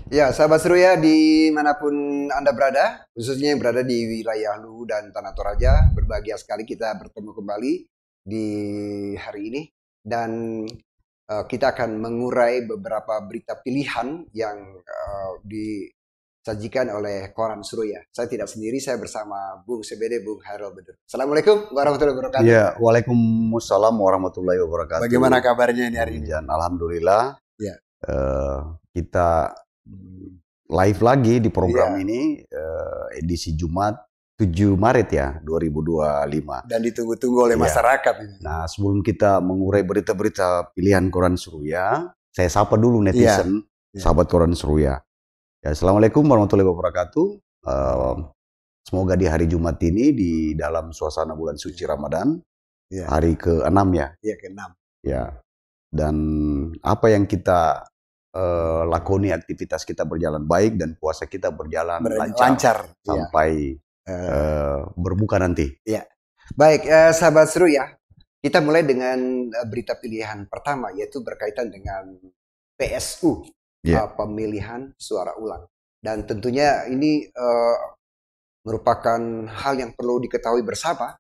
Ya, sahabat Seruya dimanapun Anda berada, khususnya yang berada di wilayah Luwu dan Tanah Toraja, berbahagia sekali kita bertemu kembali di hari ini. Dan kita akan mengurai beberapa berita pilihan yang disajikan oleh Koran Seruya. Saya tidak sendiri, saya bersama Bung CBD, Bung Hairul Bedur. Assalamualaikum warahmatullahi wabarakatuh. Ya, waalaikumsalam warahmatullahi wabarakatuh. Bagaimana kabarnya ini hari ini? Alhamdulillah. Ya. Kita live lagi di program Ya. ini edisi Jumat 7 Maret ya 2025. Dan ditunggu-tunggu oleh masyarakat ini. Nah, sebelum kita mengurai berita-berita pilihan Koran Seruya, saya sapa dulu netizen, sahabat Koran Seruya. Ya, assalamualaikum warahmatullahi wabarakatuh. Semoga di hari Jumat ini di dalam suasana bulan suci Ramadan, hari ke-6 ya. Iya, ke-6. Ya. Dan apa yang kita lakoni, aktivitas kita berjalan baik dan puasa kita berjalan lancar sampai berbuka nanti. Ya. Baik, sahabat Seru ya. Kita mulai dengan berita pilihan pertama, yaitu berkaitan dengan PSU, pemilihan suara ulang. Dan tentunya ini merupakan hal yang perlu diketahui bersama.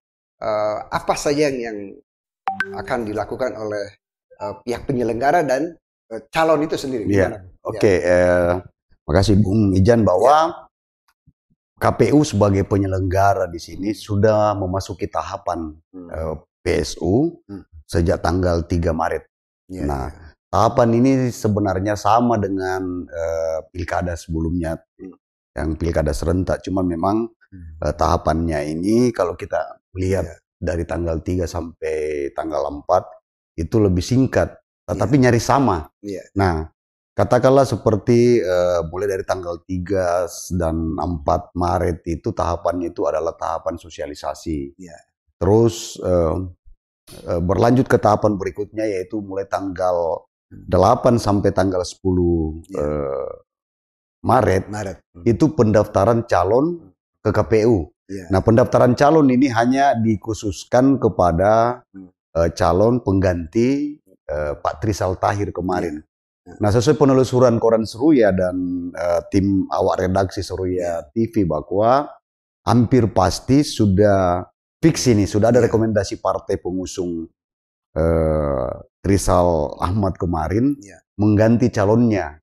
Apa saja yang akan dilakukan oleh pihak penyelenggara dan calon itu sendiri. Oke, makasih Bung Ijan bahwa KPU sebagai penyelenggara di sini sudah memasuki tahapan PSU sejak tanggal 3 Maret. Tahapan ini sebenarnya sama dengan pilkada sebelumnya, yang pilkada serentak. Cuma memang tahapannya ini kalau kita lihat dari tanggal 3 sampai tanggal 4 itu lebih singkat. Tetapi nyaris sama. Nah, katakanlah seperti mulai dari tanggal 3 dan 4 Maret itu tahapannya itu adalah tahapan sosialisasi. Terus berlanjut ke tahapan berikutnya yaitu mulai tanggal 8 sampai tanggal 10 Maret itu pendaftaran calon ke KPU. Nah, pendaftaran calon ini hanya dikhususkan kepada calon pengganti Pak Trisal Tahir kemarin. Nah, sesuai penelusuran Koran Seruya dan tim awak redaksi Seruya TV bahwa hampir pasti sudah fix ini, sudah ada rekomendasi partai pengusung Trisal Ahmad kemarin mengganti calonnya,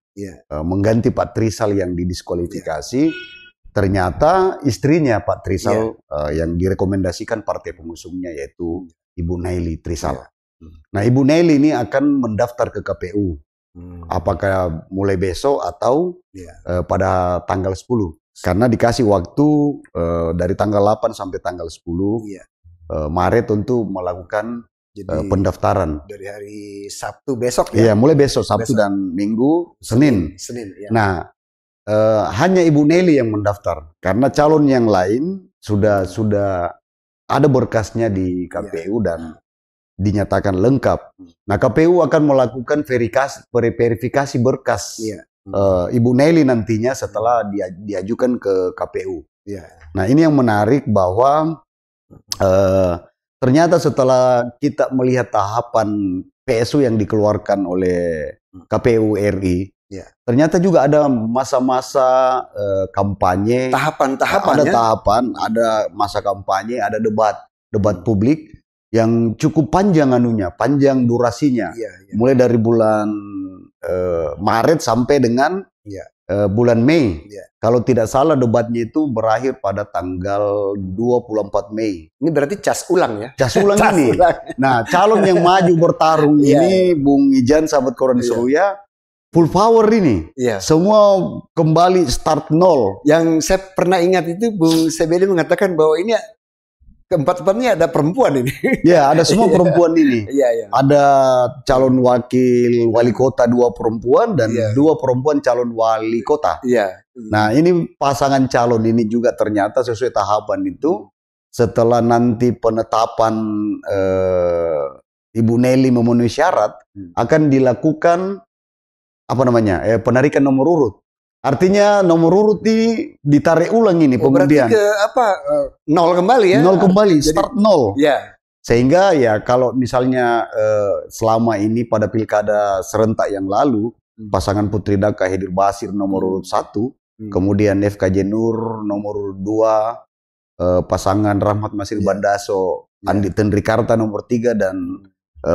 mengganti Pak Trisal yang didiskualifikasi. Ternyata istrinya Pak Trisal yang direkomendasikan partai pengusungnya yaitu Ibu Naili Trisal. Nah, Ibu Naili ini akan mendaftar ke KPU. Apakah mulai besok atau pada tanggal 10? Karena dikasih waktu dari tanggal 8 sampai tanggal 10 Maret untuk melakukan pendaftaran. Dari hari Sabtu besok ya? Iya, mulai besok, Sabtu dan Minggu, Senin. Nah, hanya Ibu Naili yang mendaftar. Karena calon yang lain sudah ada berkasnya di KPU dan dinyatakan lengkap. Nah, KPU akan melakukan verifikasi berkas Ibu Naili nantinya setelah diajukan ke KPU. Nah, ini yang menarik bahwa ternyata setelah kita melihat tahapan PSU yang dikeluarkan oleh KPU RI, ternyata juga ada masa-masa kampanye. Ada masa kampanye, ada debat publik yang cukup panjang panjang durasinya. Mulai dari bulan Maret sampai dengan bulan Mei. Kalau tidak salah debatnya itu berakhir pada tanggal 24 Mei. Ini berarti cas ulang ya? Cas ulang ini. Nah, calon yang maju bertarung ini, Bung Ijan, sahabat Koran Seruya, full power ini. Semua kembali start nol. Yang saya pernah ingat itu Bung CBD mengatakan bahwa ini keempat-empatnya ada perempuan ini. Ya, ada semua perempuan ini. Ada calon wakil wali kota 2 perempuan dan 2 perempuan calon wali kota. Nah, ini pasangan calon ini juga ternyata sesuai tahapan itu setelah nanti penetapan Ibu Naili memenuhi syarat akan dilakukan penarikan nomor urut. Artinya nomor urut ini ditarik ulang ini pengundian. Berarti nol kembali ya? Nol kembali, start nol. Sehingga ya kalau misalnya selama ini pada pilkada serentak yang lalu pasangan Putri Daka Hedir Basir nomor urut 1, kemudian FKJ Nur nomor urut 2, pasangan Rahmat Masir Bandaso, Andi Tendrikarta nomor 3, dan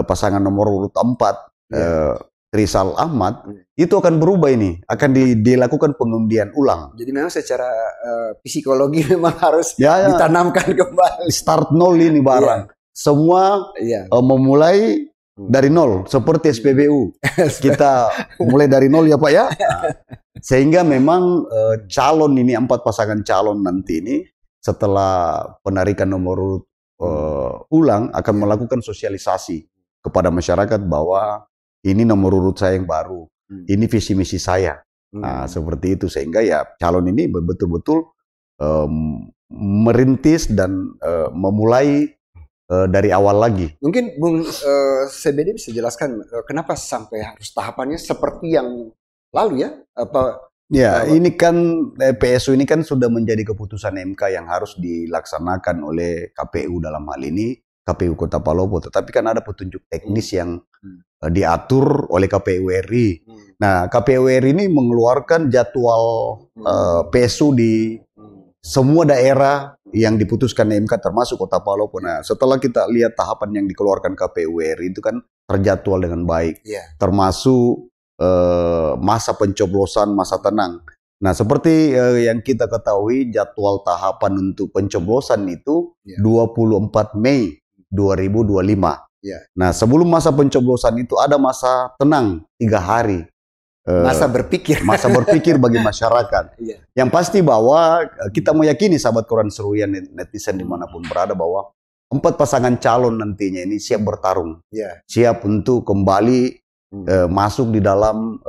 pasangan nomor urut 4, Rizal Ahmad, itu akan berubah ini, akan dilakukan pengundian ulang. Jadi memang secara psikologi memang harus ditanamkan kembali. Start nol ini barang. Semua memulai dari nol, seperti SPBU. Kita mulai dari nol ya Pak ya. Sehingga memang calon ini, 4 pasangan calon nanti ini, setelah penarikan nomor urut ulang, akan melakukan sosialisasi kepada masyarakat bahwa ini nomor urut saya yang baru, ini visi misi saya. Nah, seperti itu, sehingga ya calon ini betul-betul merintis dan memulai dari awal lagi. Mungkin Bung CBD bisa jelaskan kenapa sampai harus tahapannya seperti yang lalu ya? Ini kan PSU ini kan sudah menjadi keputusan MK yang harus dilaksanakan oleh KPU dalam hal ini, KPU Kota Palopo. Tetapi kan ada petunjuk teknis yang diatur oleh KPU RI. Nah, KPU RI ini mengeluarkan jadwal PSU di semua daerah yang diputuskan MK termasuk Kota Palopo. Nah, setelah kita lihat tahapan yang dikeluarkan KPU RI itu kan terjadwal dengan baik, termasuk masa pencoblosan, masa tenang. Nah, seperti yang kita ketahui, jadwal tahapan untuk pencoblosan itu 24 Mei 2025. Nah, sebelum masa pencoblosan itu ada masa tenang 3 hari. Masa berpikir bagi masyarakat. Yang pasti bahwa kita meyakini sahabat Koran Seruyan, netizen dimanapun berada, bahwa 4 pasangan calon nantinya ini siap bertarung, siap untuk kembali masuk di dalam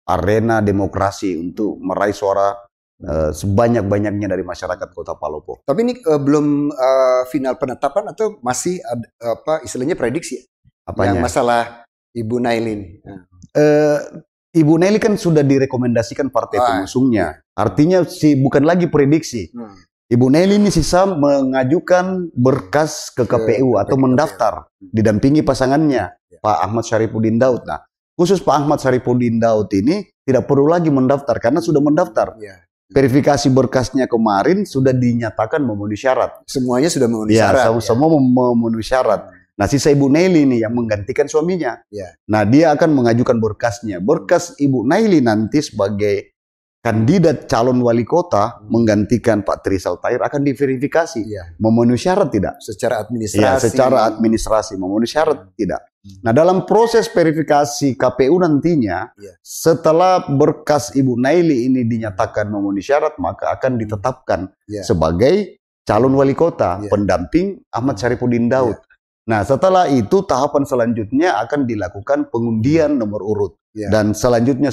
arena demokrasi untuk meraih suara sebanyak-banyaknya dari masyarakat Kota Palopo. Tapi ini belum final penetapan atau masih istilahnya prediksi? Apanya? Yang masalah Ibu Naili ini. Ibu Naili kan sudah direkomendasikan partai pengusungnya. Artinya bukan lagi prediksi. Ibu Naili ini sisa mengajukan berkas ke KPU atau mendaftar didampingi pasangannya, Pak Ahmad Syarifuddin Daud. Nah, khusus Pak Ahmad Syarifuddin Daud ini tidak perlu lagi mendaftar karena sudah mendaftar. Verifikasi berkasnya kemarin sudah dinyatakan memenuhi syarat. Semuanya sudah memenuhi syarat. Semua memenuhi syarat. Nah, sisa Ibu Naili ini yang menggantikan suaminya. Nah, dia akan mengajukan berkasnya. Berkas Ibu Naili nanti sebagai kandidat calon wali kota menggantikan Pak Trisal Tahir akan diverifikasi. Memenuhi syarat tidak? Secara administrasi. Secara administrasi memenuhi syarat tidak? Nah, dalam proses verifikasi KPU nantinya, setelah berkas Ibu Naili ini dinyatakan memenuhi syarat, maka akan ditetapkan sebagai calon wali kota, pendamping Ahmad Syarifuddin Daud. Nah, setelah itu tahapan selanjutnya akan dilakukan pengundian nomor urut. Dan selanjutnya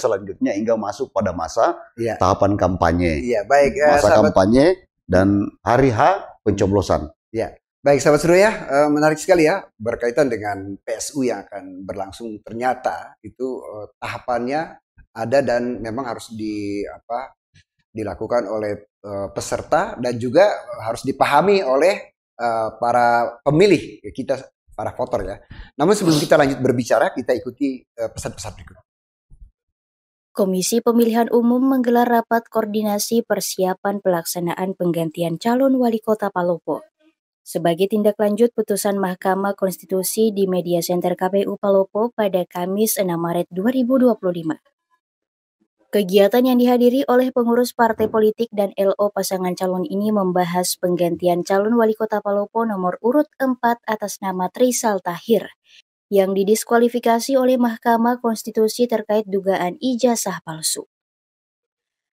hingga masuk pada masa tahapan kampanye. Masa kampanye dan hari H pencoblosan. Baik, sahabat seru ya, menarik sekali ya berkaitan dengan PSU yang akan berlangsung. Ternyata itu tahapannya ada dan memang harus dilakukan oleh peserta dan juga harus dipahami oleh para pemilih kita, para voter ya. Namun sebelum kita lanjut berbicara, kita ikuti pesan-pesan berikut. Komisi Pemilihan Umum menggelar rapat koordinasi persiapan pelaksanaan penggantian calon wali kota Palopo. Sebagai tindak lanjut putusan Mahkamah Konstitusi di Media Center KPU Palopo pada Kamis 6 Maret 2025. Kegiatan yang dihadiri oleh pengurus partai politik dan LO pasangan calon ini membahas penggantian calon wali kota Palopo nomor urut 4 atas nama Trisal Tahir yang didiskualifikasi oleh Mahkamah Konstitusi terkait dugaan ijazah palsu.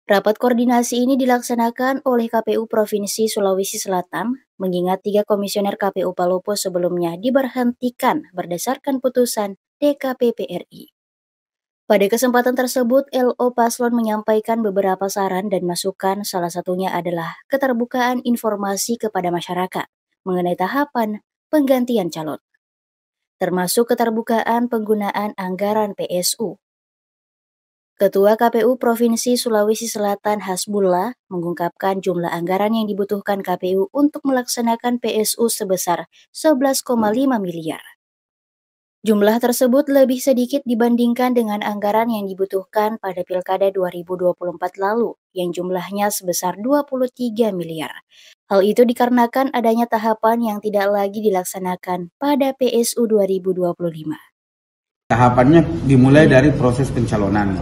Rapat koordinasi ini dilaksanakan oleh KPU Provinsi Sulawesi Selatan, mengingat 3 komisioner KPU Palopo sebelumnya diberhentikan berdasarkan putusan DKPP RI. Pada kesempatan tersebut, LO Paslon menyampaikan beberapa saran dan masukan, salah satunya adalah keterbukaan informasi kepada masyarakat mengenai tahapan penggantian calon, termasuk keterbukaan penggunaan anggaran PSU. Ketua KPU Provinsi Sulawesi Selatan Hasbullah mengungkapkan jumlah anggaran yang dibutuhkan KPU untuk melaksanakan PSU sebesar 11,5 miliar. Jumlah tersebut lebih sedikit dibandingkan dengan anggaran yang dibutuhkan pada Pilkada 2024 lalu, yang jumlahnya sebesar 23 miliar. Hal itu dikarenakan adanya tahapan yang tidak lagi dilaksanakan pada PSU 2025. Tahapannya dimulai dari proses pencalonan.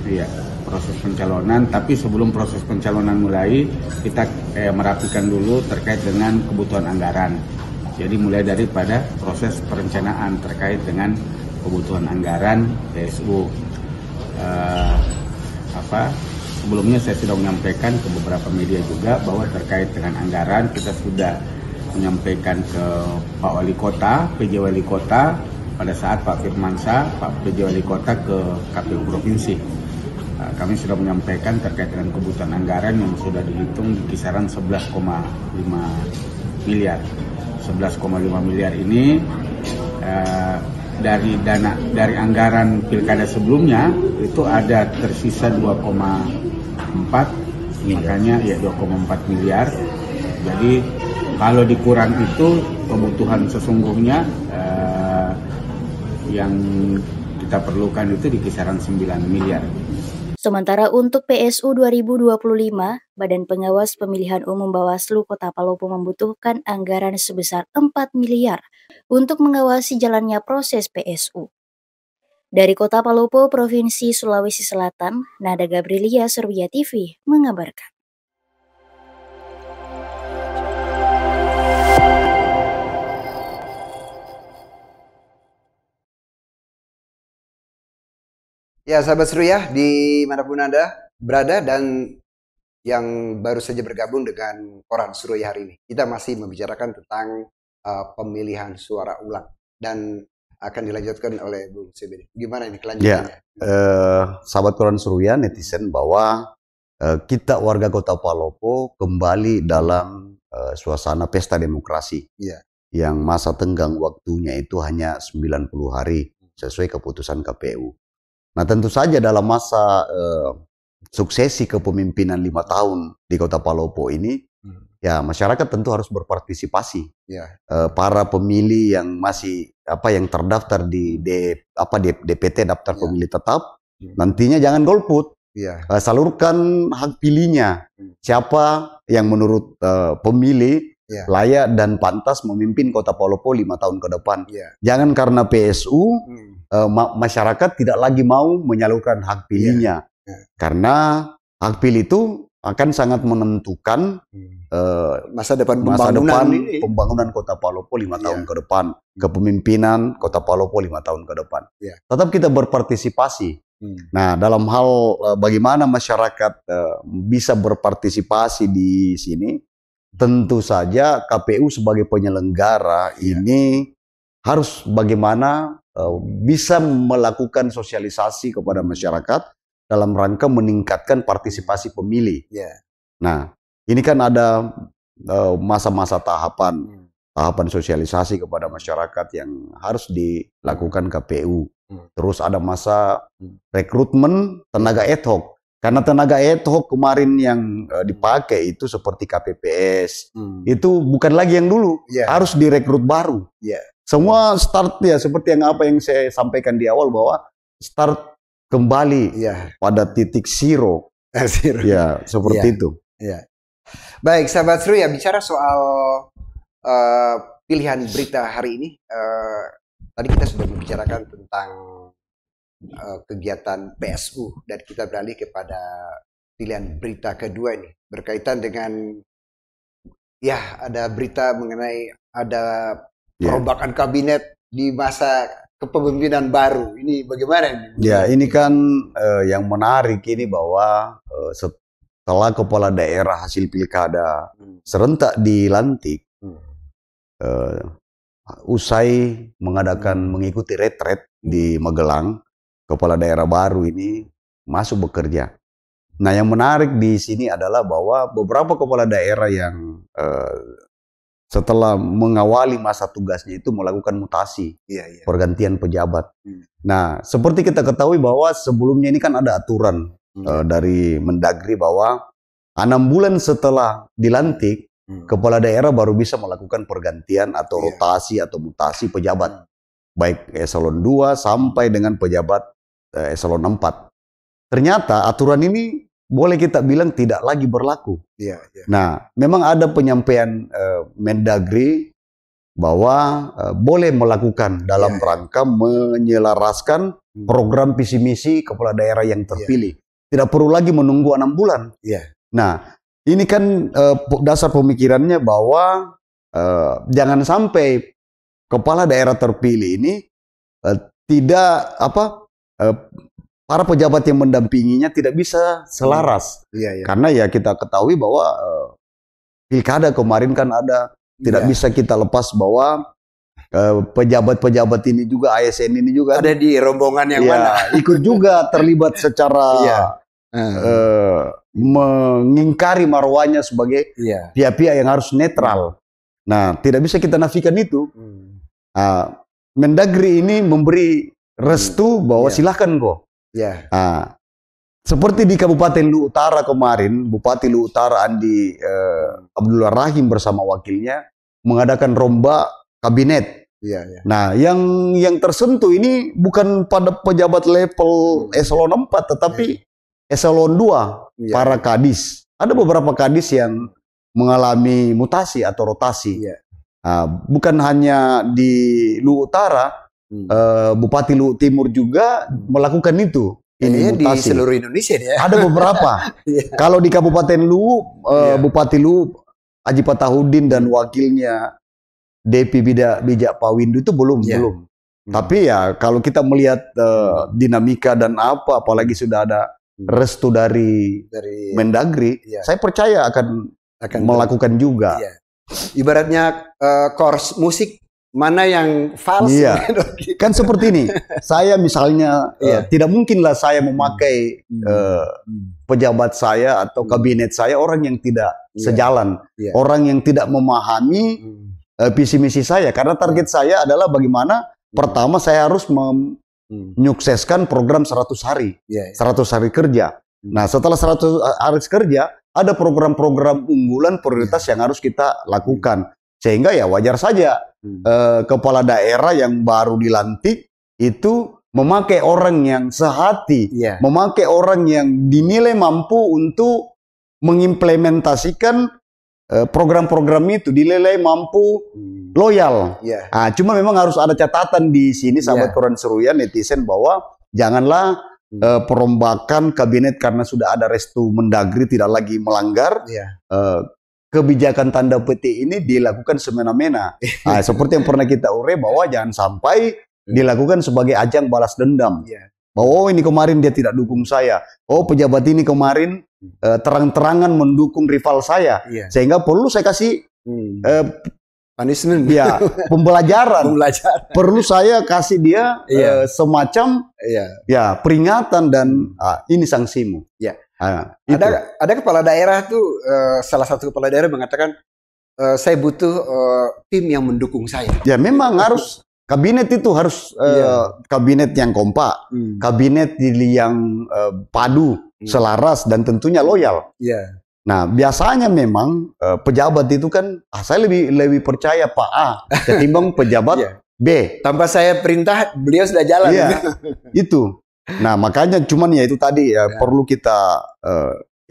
Iya, proses pencalonan, tapi sebelum proses pencalonan mulai, kita merapikan dulu terkait dengan kebutuhan anggaran. Jadi mulai daripada proses perencanaan terkait dengan kebutuhan anggaran PSU. Sebelumnya saya sudah menyampaikan ke beberapa media juga bahwa terkait dengan anggaran kita sudah menyampaikan ke Pak Wali Kota, PJ Wali Kota, pada saat Pak Firmansyah, Pak PJ Wali Kota ke KPU Provinsi. Kami sudah menyampaikan terkait dengan kebutuhan anggaran yang sudah dihitung di kisaran 11,5 miliar. 11,5 miliar ini dari anggaran pilkada sebelumnya itu ada tersisa 2,4, makanya ya 2,4 miliar. Jadi kalau dikurang itu kebutuhan sesungguhnya yang kita perlukan itu di kisaran 9 miliar. Sementara untuk PSU 2025, Badan Pengawas Pemilihan Umum Bawaslu Kota Palopo membutuhkan anggaran sebesar 4 miliar untuk mengawasi jalannya proses PSU. Dari Kota Palopo, Provinsi Sulawesi Selatan, Nada Gabrilia, Serbia TV, mengabarkan. Ya, sahabat Seruya, dimanapun Anda berada dan yang baru saja bergabung dengan Koran Seruya hari ini. Kita masih membicarakan tentang pemilihan suara ulang dan akan dilanjutkan oleh Bung CBD. Gimana ini kelanjutannya? Ya, sahabat Koran Seruya, netizen, bahwa kita warga Kota Palopo kembali dalam suasana pesta demokrasi. Ya. Yang masa tenggang waktunya itu hanya 90 hari sesuai keputusan KPU. Nah, tentu saja dalam masa suksesi kepemimpinan 5 tahun di Kota Palopo ini, ya masyarakat tentu harus berpartisipasi. Ya. Para pemilih yang masih yang terdaftar di DPT daftar pemilih tetap, nantinya jangan golput. Ya. Salurkan hak pilihnya. Siapa yang menurut pemilih layak dan pantas memimpin Kota Palopo 5 tahun ke depan. Ya. Jangan karena PSU masyarakat tidak lagi mau menyalurkan hak pilihnya. Karena hak pilih itu akan sangat menentukan masa depan pembangunan Kota Palopo 5 tahun ke depan, kepemimpinan Kota Palopo 5 tahun ke depan. Tetap kita berpartisipasi. Nah, dalam hal bagaimana masyarakat bisa berpartisipasi di sini, tentu saja KPU sebagai penyelenggara ini harus bagaimana bisa melakukan sosialisasi kepada masyarakat dalam rangka meningkatkan partisipasi pemilih. Nah, ini kan ada masa-masa tahapan sosialisasi kepada masyarakat yang harus dilakukan KPU. Terus ada masa rekrutmen tenaga ad hoc. Karena tenaga ad hoc kemarin yang dipakai itu seperti KPPS, itu bukan lagi yang dulu, harus direkrut baru. Semua start ya seperti yang saya sampaikan di awal, bahwa start kembali pada titik zero. Ya, seperti itu. Baik, sahabat Seruya, bicara soal pilihan berita hari ini, tadi kita sudah membicarakan tentang kegiatan PSU dan kita beralih kepada pilihan berita kedua ini berkaitan dengan ada berita mengenai ada perombakan kabinet di masa kepemimpinan baru. Ini bagaimana ini? Ya, ini kan yang menarik ini bahwa setelah kepala daerah hasil pilkada serentak dilantik, usai mengikuti retret di Magelang, kepala daerah baru ini masuk bekerja. Nah, yang menarik di sini adalah bahwa beberapa kepala daerah yang setelah mengawali masa tugasnya itu melakukan mutasi, pergantian pejabat. Nah, seperti kita ketahui bahwa sebelumnya ini kan ada aturan dari Mendagri bahwa 6 bulan setelah dilantik, kepala daerah baru bisa melakukan pergantian atau rotasi atau mutasi pejabat. baik eselon 2 sampai dengan pejabat eselon 4. Ternyata aturan ini boleh kita bilang tidak lagi berlaku. Nah, memang ada penyampaian Mendagri bahwa boleh melakukan dalam rangka menyelaraskan program visi misi kepala daerah yang terpilih. Tidak perlu lagi menunggu 6 bulan. Nah, ini kan dasar pemikirannya bahwa jangan sampai kepala daerah terpilih ini tidak para pejabat yang mendampinginya tidak bisa selaras. Karena ya kita ketahui bahwa pilkada kemarin kan ada, tidak bisa kita lepas bahwa pejabat-pejabat ini juga, ASN ini juga ada di rombongan yang mana ikut juga terlibat secara mengingkari marwahnya sebagai pihak-pihak yang harus netral. Nah, tidak bisa kita nafikan itu. Mendagri ini memberi restu bahwa silahkan kok. Seperti di Kabupaten Luwu Utara kemarin, Bupati Luwu Utara Andi Abdullah Rahim bersama wakilnya mengadakan romba kabinet. Nah, yang tersentuh ini bukan pada pejabat level eselon 4, tetapi eselon 2, para kadis. Ada beberapa kadis yang mengalami mutasi atau rotasi. Bukan hanya di Luwu Utara, Bupati Luwu Timur juga melakukan itu. Ini di seluruh Indonesia ya. Ada beberapa. Kalau di Kabupaten Luwu, Bupati Luwu Haji Patahudin dan wakilnya DP Bijak Pawindu itu belum. Tapi ya kalau kita melihat dinamika dan apalagi sudah ada restu dari Mendagri, saya percaya akan melakukan juga. Ibaratnya course musik mana yang fals? Kan seperti ini. Saya misalnya tidak mungkinlah saya memakai pejabat saya atau kabinet saya orang yang tidak sejalan, orang yang tidak memahami visi misi saya. Karena target saya adalah bagaimana pertama saya harus menyukseskan program 100 hari, 100 hari kerja. Nah, setelah 100 hari kerja, ada program-program unggulan prioritas yang harus kita lakukan. Sehingga ya wajar saja kepala daerah yang baru dilantik itu memakai orang yang sehati, memakai orang yang dinilai mampu untuk mengimplementasikan program-program itu, dinilai mampu loyal. Cuma memang harus ada catatan di sini, sahabat Koran Seruyan, netizen, bahwa janganlah perombakan kabinet karena sudah ada restu Mendagri tidak lagi melanggar. Kebijakan tanda petik ini dilakukan semena-mena. Seperti yang pernah kita uraikan bahwa jangan sampai dilakukan sebagai ajang balas dendam. Bahwa ini kemarin dia tidak dukung saya. Pejabat ini kemarin terang-terangan mendukung rival saya. Sehingga perlu saya kasih punishment. Pembelajaran. Perlu saya kasih dia semacam peringatan dan ini sanksimu. Ada kepala daerah tuh, salah satu kepala daerah mengatakan saya butuh tim yang mendukung saya. Ya memang harus kabinet itu harus kabinet yang kompak, kabinet yang padu, selaras dan tentunya loyal. Nah biasanya memang pejabat itu kan saya lebih percaya Pak A ketimbang pejabat B. Tanpa saya perintah beliau sudah jalan. Itu. Nah makanya cuman ya itu tadi perlu kita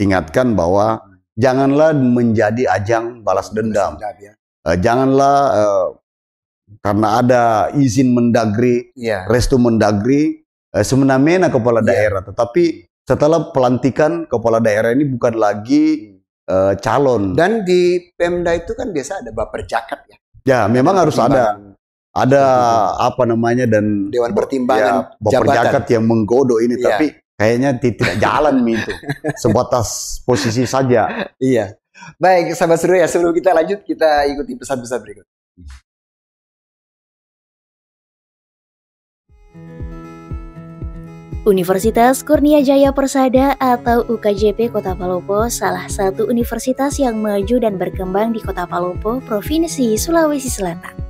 ingatkan bahwa janganlah menjadi ajang balas dendam. Janganlah karena ada izin Mendagri, restu Mendagri, semena-mena kepala daerah. Tetapi setelah pelantikan kepala daerah ini bukan lagi calon. Dan di Pemda itu kan biasa ada baperjakat ya. Ya memang harus ada. Ada apa namanya dan Dewan Pertimbangan baperjakat yang menggodok ini, tapi kayaknya tidak jalan itu, sebatas posisi saja. Baik, sahabat seru ya, sebelum kita lanjut kita ikuti pesan-pesan berikut. Universitas Kurnia Jaya Persada atau UKJP Kota Palopo salah satu universitas yang maju dan berkembang di Kota Palopo, Provinsi Sulawesi Selatan.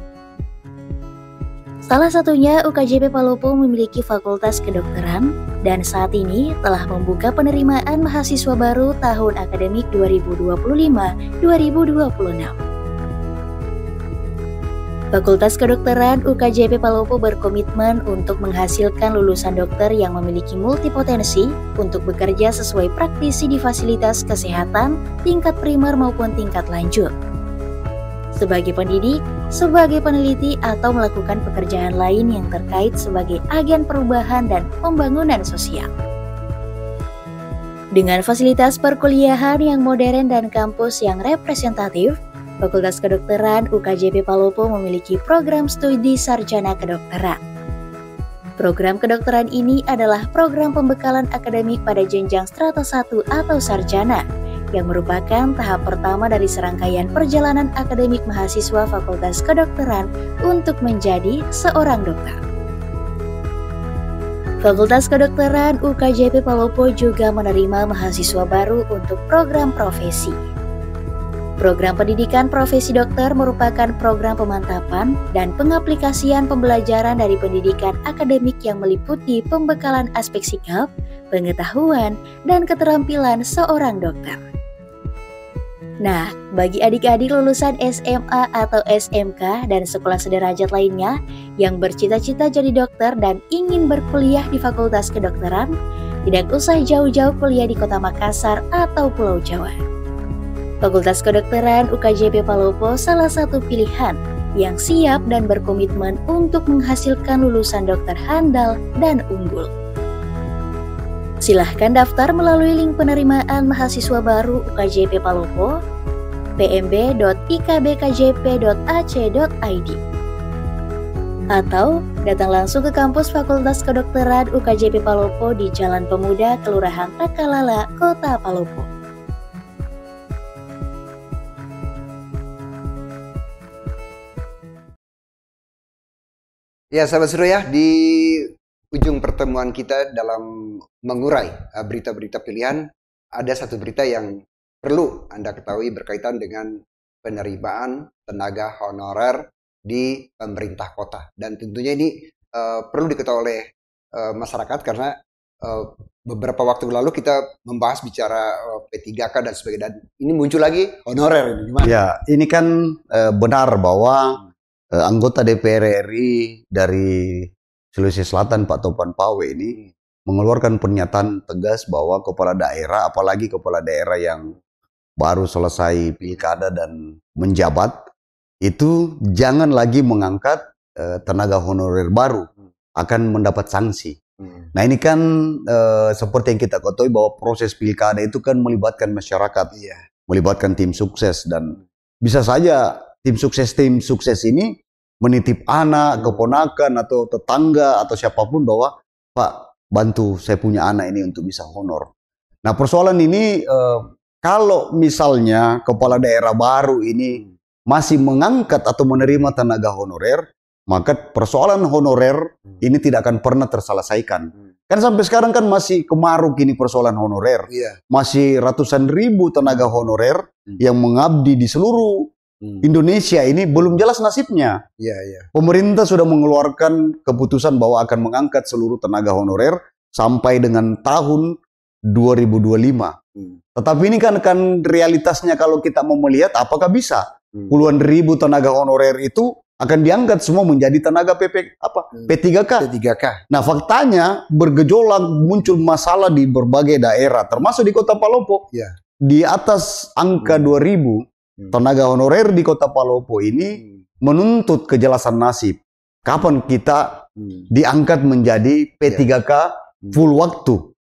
Salah satunya UKJP Palopo memiliki fakultas kedokteran dan saat ini telah membuka penerimaan mahasiswa baru tahun akademik 2025-2026. Fakultas Kedokteran UKJP Palopo berkomitmen untuk menghasilkan lulusan dokter yang memiliki multipotensi untuk bekerja sesuai praktisi di fasilitas kesehatan tingkat primer maupun tingkat lanjut. Sebagai pendidik, sebagai peneliti, atau melakukan pekerjaan lain yang terkait sebagai agen perubahan dan pembangunan sosial. Dengan fasilitas perkuliahan yang modern dan kampus yang representatif, Fakultas Kedokteran UKJP Palopo memiliki program studi sarjana kedokteran. Program kedokteran ini adalah program pembekalan akademik pada jenjang strata 1 atau sarjana, yang merupakan tahap pertama dari serangkaian perjalanan akademik mahasiswa Fakultas Kedokteran untuk menjadi seorang dokter. Fakultas Kedokteran UKJP Palopo juga menerima mahasiswa baru untuk program profesi. Program pendidikan profesi dokter merupakan program pemantapan dan pengaplikasian pembelajaran dari pendidikan akademik yang meliputi pembekalan aspek sikap, pengetahuan, dan keterampilan seorang dokter. Nah, bagi adik-adik lulusan SMA atau SMK dan sekolah sederajat lainnya yang bercita-cita jadi dokter dan ingin berkuliah di Fakultas Kedokteran, tidak usah jauh-jauh kuliah di Kota Makassar atau Pulau Jawa. Fakultas Kedokteran UKJP Palopo salah satu pilihan yang siap dan berkomitmen untuk menghasilkan lulusan dokter handal dan unggul. Silahkan daftar melalui link penerimaan mahasiswa baru UKJP Palopo pmb.ikbkjp.ac.id atau datang langsung ke kampus Fakultas Kedokteran UKJP Palopo di Jalan Pemuda, Kelurahan Takalala, Kota Palopo. Ya, sahabat seru ya, di ujung pertemuan kita dalam mengurai berita-berita pilihan, ada satu berita yang perlu Anda ketahui berkaitan dengan penerimaan tenaga honorer di pemerintah kota. Dan tentunya ini perlu diketahui oleh masyarakat karena beberapa waktu lalu kita membahas bicara P3K dan sebagainya. Dan ini muncul lagi honorer ini gimana? Ya, ini kan benar bahwa anggota DPR RI dari Sulawesi Selatan Pak Topan Pawe ini mengeluarkan pernyataan tegas bahwa kepala daerah, apalagi kepala daerah yang baru selesai pilkada dan menjabat, itu jangan lagi mengangkat tenaga honorer baru, akan mendapat sanksi. Nah ini kan seperti yang kita ketahui bahwa proses pilkada itu kan melibatkan masyarakat, melibatkan tim sukses, dan bisa saja tim sukses ini menitip anak, keponakan, atau tetangga, atau siapapun bahwa Pak, bantu saya punya anak ini untuk bisa honor. Nah persoalan ini kalau misalnya kepala daerah baru ini masih mengangkat atau menerima tenaga honorer, maka persoalan honorer ini tidak akan pernah terselesaikan. Kan sampai sekarang kan masih kemaruk ini persoalan honorer. Masih ratusan ribu tenaga honorer yang mengabdi di seluruh Indonesia ini belum jelas nasibnya. Pemerintah sudah mengeluarkan keputusan bahwa akan mengangkat seluruh tenaga honorer sampai dengan tahun 2025. Tetapi ini kan realitasnya kalau kita mau melihat apakah bisa puluhan ribu tenaga honorer itu akan diangkat semua menjadi tenaga P3K. Nah faktanya bergejolak, muncul masalah di berbagai daerah termasuk di Kota Palopo. Di atas angka 2000 tenaga honorer di Kota Palopo ini menuntut kejelasan nasib. Kapan kita diangkat menjadi P3K full waktu?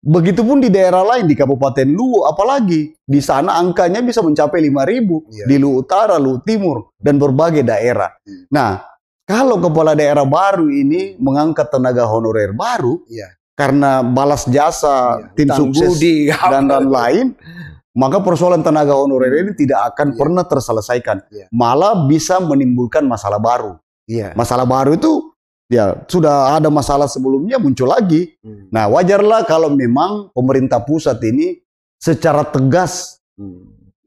Begitupun di daerah lain, di Kabupaten Luwu, apalagi di sana angkanya bisa mencapai 5.000 di Luwu Utara, Luwu Timur, dan berbagai daerah. Nah, kalau kepala daerah baru ini mengangkat tenaga honorer baru karena balas jasa, tim sukses dan lain-lain, maka persoalan tenaga honorer ini tidak akan pernah terselesaikan. Malah bisa menimbulkan masalah baru. Masalah baru itu ya sudah ada masalah sebelumnya muncul lagi. Nah wajarlah kalau memang pemerintah pusat ini secara tegas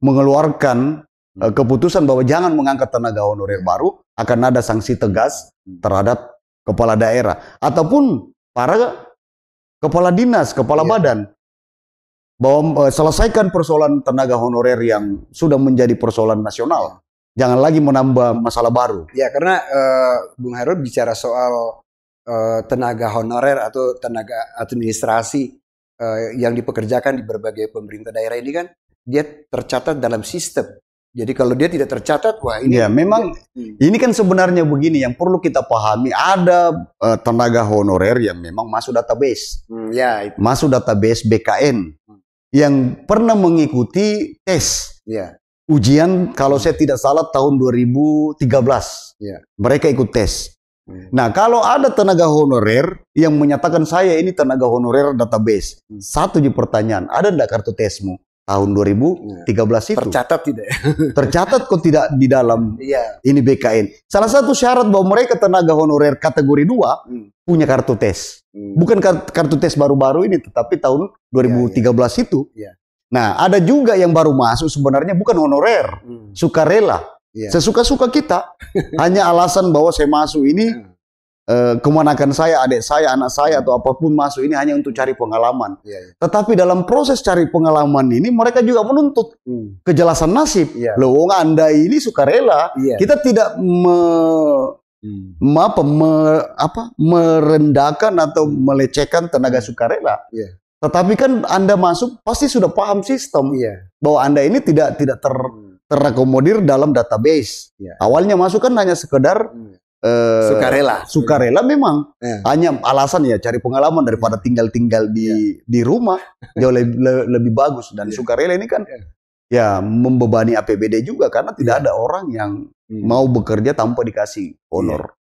mengeluarkan keputusan bahwa jangan mengangkat tenaga honorer baru, akan ada sanksi tegas terhadap kepala daerah ataupun para kepala dinas, kepala badan. Bahwa selesaikan persoalan tenaga honorer yang sudah menjadi persoalan nasional. jangan lagi menambah masalah baru. Ya, karena Bung Hairul bicara soal tenaga honorer atau tenaga administrasi yang dipekerjakan di berbagai pemerintah daerah ini kan dia tercatat dalam sistem. Jadi kalau dia tidak tercatat, wah ini ya memang ini kan sebenarnya begini yang perlu kita pahami, ada tenaga honorer yang memang masuk database, masuk database BKN yang pernah mengikuti tes ujian kalau saya tidak salah tahun 2013 mereka ikut tes. Nah kalau ada tenaga honorer yang menyatakan saya ini tenaga honorer database, satu pertanyaan, ada enggak kartu tesmu? Tahun 2013 itu tercatat tidak? Tercatat kok tidak di dalam ini BKN. Salah satu syarat bahwa mereka tenaga honorer kategori 2 punya kartu tes. Bukan kartu tes baru-baru ini, tetapi tahun 2013 itu. Nah, ada juga yang baru masuk sebenarnya bukan honorer, sukarela. Sesuka-suka kita. Hanya alasan bahwa saya masuk ini kemanakan saya, adik saya, anak saya atau apapun masuk ini hanya untuk cari pengalaman. Tetapi dalam proses cari pengalaman ini mereka juga menuntut kejelasan nasib. Loh, Anda ini sukarela, kita tidak merendahkan atau melecehkan tenaga sukarela. Tetapi kan Anda masuk pasti sudah paham sistem bahwa Anda ini tidak terakomodir dalam database. Awalnya masuk kan hanya sekedar sukarela memang hanya alasan ya cari pengalaman daripada tinggal di rumah jauh lebih bagus. Dan sukarela ini kan ya membebani APBD juga karena tidak ada orang yang mau bekerja tanpa dikasih honor.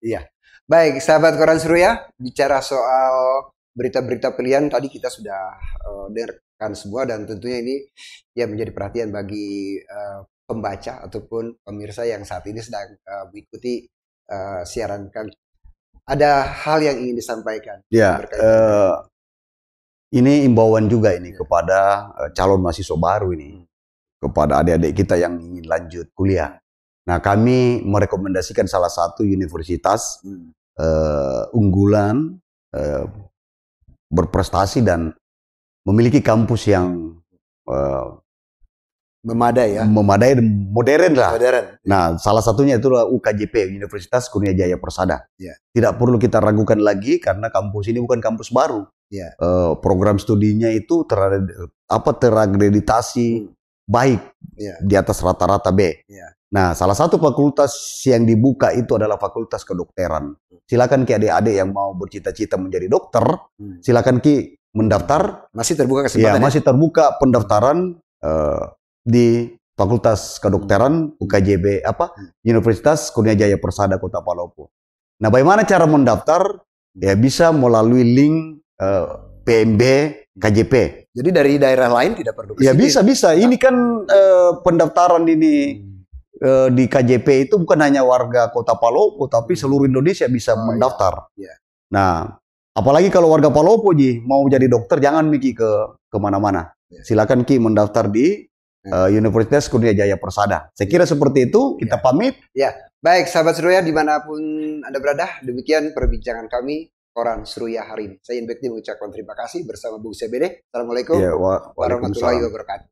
Baik, sahabat Koran Suruya, bicara soal berita-berita pilihan tadi kita sudah dengarkan semua, dan tentunya ini ya menjadi perhatian bagi pembaca ataupun pemirsa yang saat ini sedang mengikuti siaran kami. Ada hal yang ingin disampaikan? Ini imbauan juga ini kepada calon mahasiswa baru ini, kepada adik-adik kita yang ingin lanjut kuliah. Nah, kami merekomendasikan salah satu universitas unggulan, berprestasi dan memiliki kampus yang memadai dan modern lah. Nah, salah satunya itulah UKJP, Universitas Kurnia Jaya Persada. Tidak perlu kita ragukan lagi karena kampus ini bukan kampus baru. Program studinya itu terakreditasi baik, di atas rata-rata B. Nah, salah satu fakultas yang dibuka itu adalah Fakultas Kedokteran. Silakan Ki adik-adik yang mau bercita-cita menjadi dokter, silakan Ki mendaftar. Masih terbuka kesempatan. Masih terbuka pendaftaran di Fakultas Kedokteran UKJB Universitas Kurnia Jaya Persada Kota Palopo. Nah, bagaimana cara mendaftar? Ya bisa melalui link PMB KJP. Jadi dari daerah lain tidak perlu kesini? Ya bisa. Ini kan pendaftaran ini di KJP itu bukan hanya warga Kota Palopo, tapi seluruh Indonesia bisa mendaftar. Nah, apalagi kalau warga Palopo mau jadi dokter, jangan Miki ke kemana-mana. Silakan Ki mendaftar di Universitas Kurnia Jaya Persada. Saya kira seperti itu. Kita pamit. Baik, sahabat Suruya dimanapun Anda berada, demikian perbincangan kami Koran Suruya hari ini. Saya Inbekti mengucapkan terima kasih bersama Bung CBD. Assalamualaikum warahmatullahi wabarakatuh.